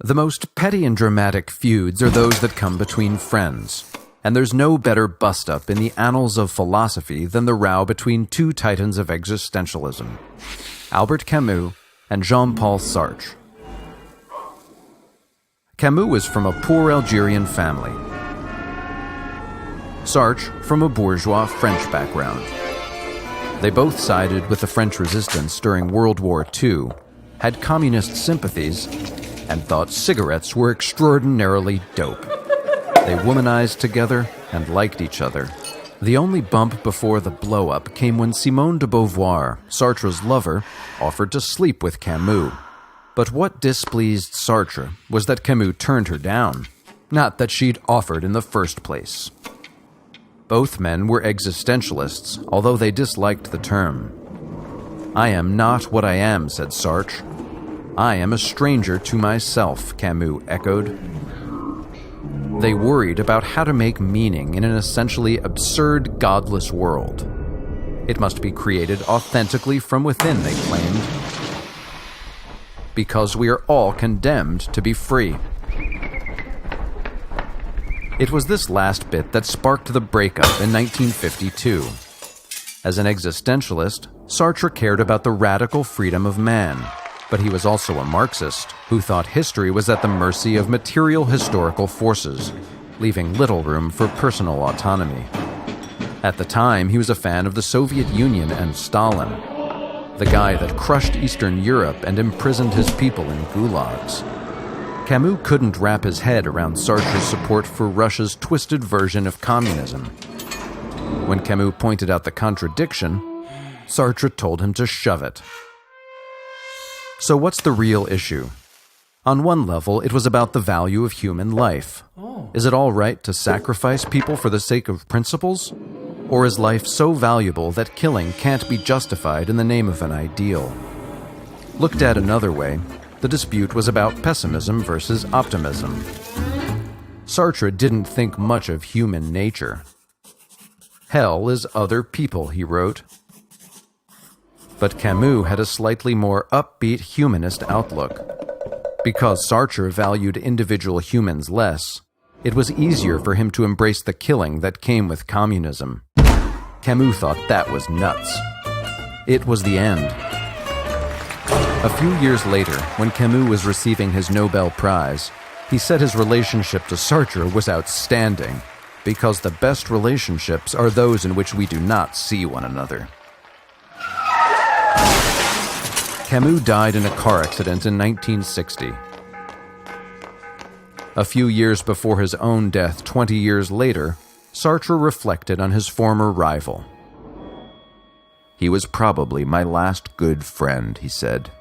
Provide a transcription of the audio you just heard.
The most petty and dramatic feuds are those that come between friends, and there's no better bust-up in the annals of philosophy than the row between two titans of existentialism, Albert Camus and Jean-Paul Sartre. Camus was from a poor Algerian family. Sartre from a bourgeois French background. They both sided with the French resistance during World War II, had communist sympathies, and thought cigarettes were extraordinarily dope. They womanized together and liked each other. The only bump before the blow-up came when Simone de Beauvoir, Sartre's lover, offered to sleep with Camus. But what displeased Sartre was that Camus turned her down, not that she'd offered in the first place. Both men were existentialists, although they disliked the term. "I am not what I am," said Sartre. "I am a stranger to myself," Camus echoed. They worried about how to make meaning in an essentially absurd, godless world. It must be created authentically from within, they claimed, because we are all condemned to be free. It was this last bit that sparked the breakup in 1952. As an existentialist, Sartre cared about the radical freedom of man, but he was also a Marxist who thought history was at the mercy of material historical forces, leaving little room for personal autonomy. At the time, he was a fan of the Soviet Union and Stalin, the guy that crushed Eastern Europe and imprisoned his people in gulags. Camus couldn't wrap his head around Sartre's support for Russia's twisted version of communism. When Camus pointed out the contradiction, Sartre told him to shove it. So what's the real issue? On one level, it was about the value of human life. Is it all right to sacrifice people for the sake of principles? Or is life so valuable that killing can't be justified in the name of an ideal? Looked at another way, the dispute was about pessimism versus optimism. Sartre didn't think much of human nature. Hell is other people, he wrote. But Camus had a slightly more upbeat humanist outlook. Because Sartre valued individual humans less, it was easier for him to embrace the killing that came with communism. Camus thought that was nuts. It was the end. A few years later, when Camus was receiving his Nobel Prize, he said his relationship to Sartre was outstanding, because the best relationships are those in which we do not see one another. Camus died in a car accident in 1960. A few years before his own death 20 years later, Sartre reflected on his former rival. "He was probably my last good friend," he said.